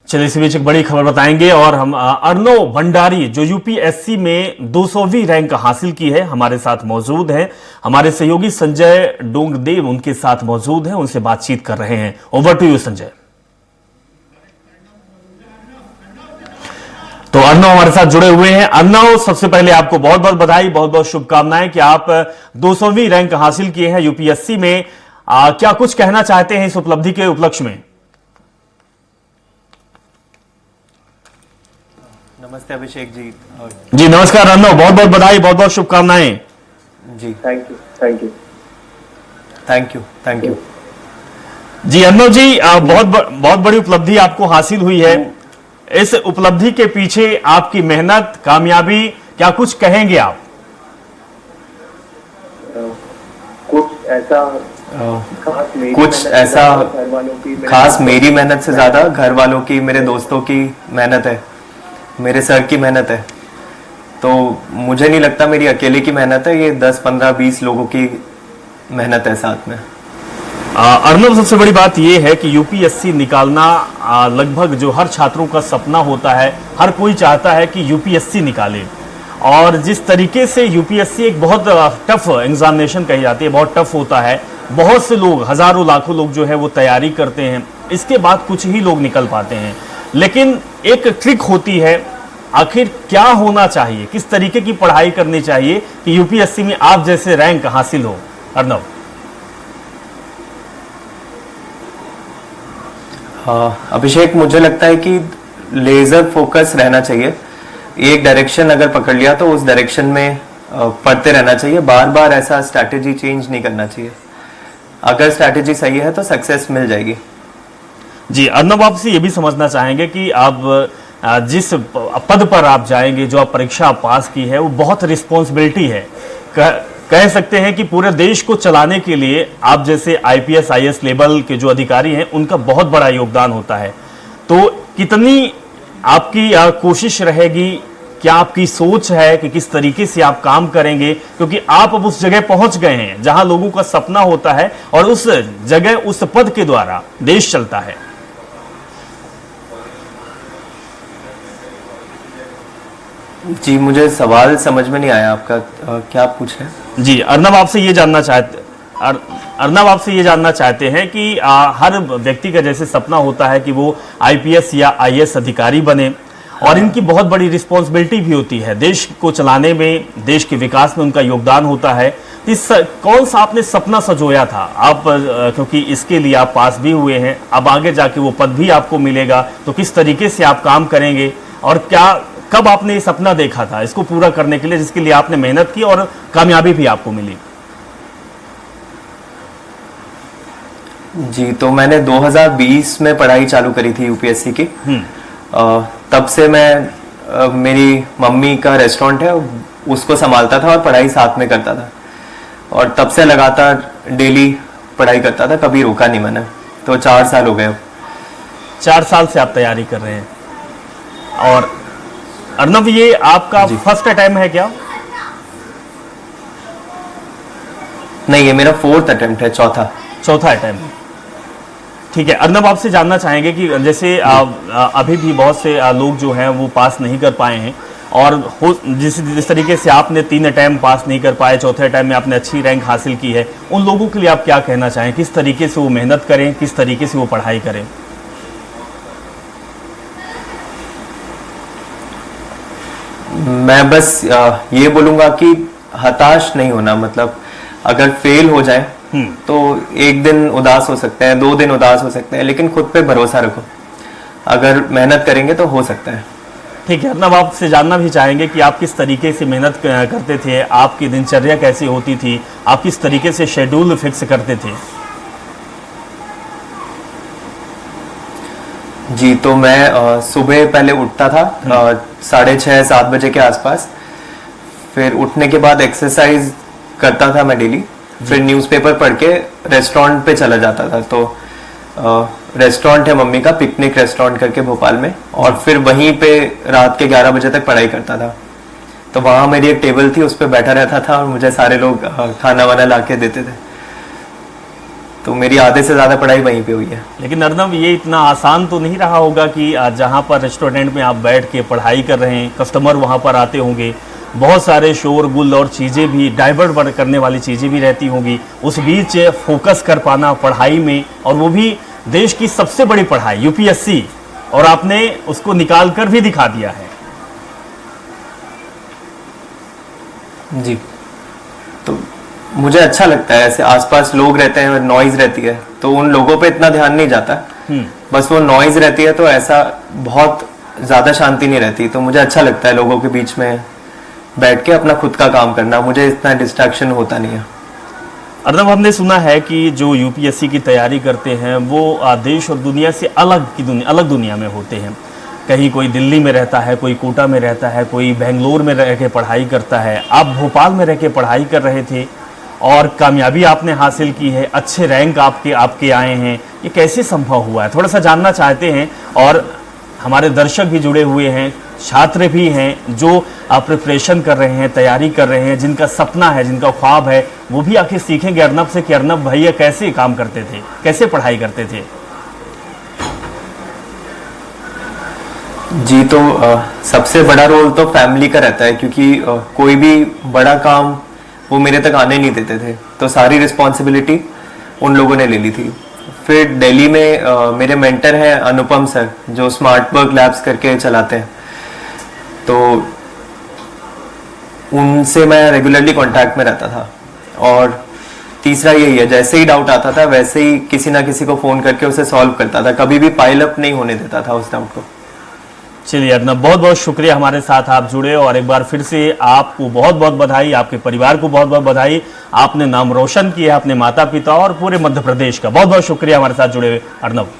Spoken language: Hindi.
चलिए इसी बीच एक बड़ी खबर बताएंगे और हम अर्णव भंडारी जो यूपीएससी में 200वीं रैंक हासिल की है हमारे साथ मौजूद हैं। हमारे सहयोगी संजय डोंगदेव उनके साथ मौजूद हैं, उनसे बातचीत कर रहे हैं। Over to you Sanjay. तो अर्णव हमारे साथ जुड़े हुए हैं। अर्णव, सबसे पहले आपको बहुत बहुत बधाई, बहुत बहुत शुभकामनाएं कि आप 200वीं रैंक हासिल किए हैं यूपीएससी में। क्या कुछ कहना चाहते हैं इस उपलब्धि के उपलक्ष्य में? नमस्ते अभिषेक जी। जी नमस्कार अर्णव, बहुत बहुत बधाई, बहुत बहुत शुभकामनाएं। जी थैंक यू। Thank you. जी अर्णव जी, बहुत बड़ी उपलब्धि आपको हासिल हुई है। इस उपलब्धि के पीछे आपकी मेहनत, कामयाबी, क्या कुछ कहेंगे आप? कुछ ऐसा खास मेरी मेहनत से ज्यादा घर वालों की, मेरे दोस्तों की मेहनत है, मेरे सर की मेहनत है। तो मुझे नहीं लगता मेरी अकेले की मेहनत है, ये 10, 15, 20 लोगों की मेहनत है साथ में। अर्णव, सबसे बड़ी बात यह है कि यूपीएससी निकालना लगभग जो हर छात्रों का सपना होता है, हर कोई चाहता है कि यूपीएससी निकाले। और जिस तरीके से यूपीएससी एक बहुत टफ एग्जामिनेशन कही जाती है, बहुत टफ होता है, बहुत से लोग, हजारों लाखों लोग जो है वो तैयारी करते हैं, इसके बाद कुछ ही लोग निकल पाते हैं। लेकिन एक ट्रिक होती है, आखिर क्या होना चाहिए, किस तरीके की पढ़ाई करनी चाहिए कि यूपीएससी में आप जैसे रैंक हासिल हो? अर्णव। अभिषेक, मुझे लगता है कि लेजर फोकस रहना चाहिए। एक डायरेक्शन अगर पकड़ लिया तो उस डायरेक्शन में पढ़ते रहना चाहिए, बार बार ऐसा स्ट्रैटेजी चेंज नहीं करना चाहिए। अगर स्ट्रैटेजी सही है तो सक्सेस मिल जाएगी। जी अर्णव, आपसे ये भी समझना चाहेंगे कि आप जिस पद पर आप जाएंगे, जो आप परीक्षा पास की है, वो बहुत रिस्पॉन्सिबिलिटी है। कह सकते हैं कि पूरे देश को चलाने के लिए आप जैसे आईपीएस आईएएस लेवल के जो अधिकारी हैं, उनका बहुत बड़ा योगदान होता है। तो कितनी आपकी कोशिश रहेगी, क्या आपकी सोच है कि किस तरीके से आप काम करेंगे? क्योंकि आप अब उस जगह पहुंच गए हैं जहां लोगों का सपना होता है और उस जगह, उस पद के द्वारा देश चलता है। जी, मुझे सवाल समझ में नहीं आया आपका, क्या आप पूछ रहे हैं? जी अर्णव, आपसे ये जानना चाहते हैं कि हर व्यक्ति का जैसे सपना होता है कि वो आईपीएस या आईएएस अधिकारी बने, और इनकी बहुत बड़ी रिस्पॉन्सिबिलिटी भी होती है, देश को चलाने में, देश के विकास में उनका योगदान होता है। कौन सा आपने सपना सजोया था आप, क्योंकि इसके लिए आप पास भी हुए हैं, अब आगे जाके वो पद भी आपको मिलेगा, तो किस तरीके से आप काम करेंगे और कब आपने ये सपना देखा था इसको पूरा करने के लिए, जिसके लिए आपने मेहनत की और कामयाबी भी आपको मिली? जी, तो मैंने 2020 में पढ़ाई चालू करी थी यूपीएससी की। तब से मैं मेरी मम्मी का रेस्टोरेंट है, उसको संभालता था और पढ़ाई साथ में करता था, और तब से लगातार डेली पढ़ाई करता था, कभी रोका नहीं मैंने। तो 4 साल हो गए अब। 4 साल से आप तैयारी कर रहे हैं। और अर्णव, ये आपका फर्स्ट अटेम्प्ट है क्या? नहीं, ये मेरा 4th अटेम्प्ट है, चौथा अटेम्प्ट। ठीक है अर्णव, आपसे जानना चाहेंगे कि जैसे अभी भी बहुत से लोग जो हैं वो पास नहीं कर पाए हैं, और जिस तरीके से आपने 3 अटेम्प्ट पास नहीं कर पाए, चौथे अटेम्प्ट में आपने अच्छी रैंक हासिल की है, उन लोगों के लिए आप क्या कहना चाहें? किस तरीके से वो मेहनत करें, किस तरीके से वो पढ़ाई करें? मैं बस ये बोलूंगा कि हताश नहीं होना। मतलब अगर फेल हो जाए तो एक दिन उदास हो सकते हैं, 2 दिन उदास हो सकते हैं, लेकिन खुद पे भरोसा रखो। अगर मेहनत करेंगे तो हो सकता है। ठीक है अर्णव, आपसे जानना भी चाहेंगे कि आप किस तरीके से मेहनत करते थे, आपकी दिनचर्या कैसी होती थी, आप किस तरीके से शेड्यूल फिक्स करते थे? जी, तो मैं सुबह पहले उठता था 6:30, 7 बजे के आसपास। फिर उठने के बाद एक्सरसाइज करता था मैं डेली। फिर न्यूज़पेपर पढ़ के रेस्टोरेंट पे चला जाता था। तो रेस्टोरेंट है मम्मी का, पिकनिक रेस्टोरेंट करके भोपाल में, और फिर वहीं पे रात के 11 बजे तक पढ़ाई करता था। तो वहाँ मेरी एक टेबल थी, उस पर बैठा रहता था और मुझे सारे लोग खाना वाना ला के देते थे। तो मेरी आधे से ज़्यादा पढ़ाई वहीं पे हुई है। लेकिन अर्नब, ये इतना आसान तो नहीं रहा होगा कि जहाँ पर रेस्टोरेंट में आप बैठ के पढ़ाई कर रहे हैं, कस्टमर वहाँ पर आते होंगे, बहुत सारे शोरगुल और चीज़ें भी डाइवर्ट करने वाली चीज़ें भी रहती होंगी, उस बीच फोकस कर पाना पढ़ाई में, और वो भी देश की सबसे बड़ी पढ़ाई यूपीएससी, और आपने उसको निकाल कर भी दिखा दिया है। जी, तो मुझे अच्छा लगता है, ऐसे आसपास लोग रहते हैं, नॉइज रहती है, तो उन लोगों पे इतना ध्यान नहीं जाता, बस वो नॉइज रहती है तो ऐसा बहुत ज़्यादा शांति नहीं रहती। तो मुझे अच्छा लगता है लोगों के बीच में बैठ के अपना खुद का काम करना, मुझे इतना डिस्ट्रैक्शन होता नहीं है। अर्नब, हमने सुना है कि जो यूपीएससी की तैयारी करते हैं वो देश और दुनिया से अलग दुनिया में होते हैं। कहीं कोई दिल्ली में रहता है, कोई कोटा में रहता है, कोई बेंगलोर में रह के पढ़ाई करता है। आप भोपाल में रह के पढ़ाई कर रहे थे और कामयाबी आपने हासिल की है, अच्छे रैंक आपके आए हैं, ये कैसे संभव हुआ है? थोड़ा सा जानना चाहते हैं। और हमारे दर्शक भी जुड़े हुए हैं, छात्र भी हैं जो प्रिपरेशन कर रहे हैं, तैयारी कर रहे हैं, जिनका सपना है, जिनका ख्वाब है, वो भी आखिर सीखेंगे अर्नब से कि अर्नब भैया कैसे काम करते थे, कैसे पढ़ाई करते थे। जी, तो सबसे बड़ा रोल तो फैमिली का रहता है, क्योंकि कोई भी बड़ा काम वो मेरे तक आने नहीं देते थे, तो सारी रिस्पॉन्सिबिलिटी उन लोगों ने ले ली थी। फिर दिल्ली में मेरे मेंटर हैं अनुपम सर, जो स्मार्ट वर्क लैब्स करके चलाते हैं, तो उनसे मैं रेगुलरली कांटेक्ट में रहता था। और तीसरा यही है, जैसे ही डाउट आता था वैसे ही किसी ना किसी को फ़ोन करके उसे सॉल्व करता था, कभी भी पाइल अप नहीं होने देता था उस डाउट को। चलिए अर्नब, बहुत बहुत शुक्रिया हमारे साथ आप जुड़े, और एक बार फिर से आपको बहुत बहुत बधाई, आपके परिवार को बहुत बहुत बधाई। आपने नाम रोशन किया है अपने माता पिता और पूरे मध्य प्रदेश का। बहुत बहुत शुक्रिया हमारे साथ जुड़े हुए अर्नब।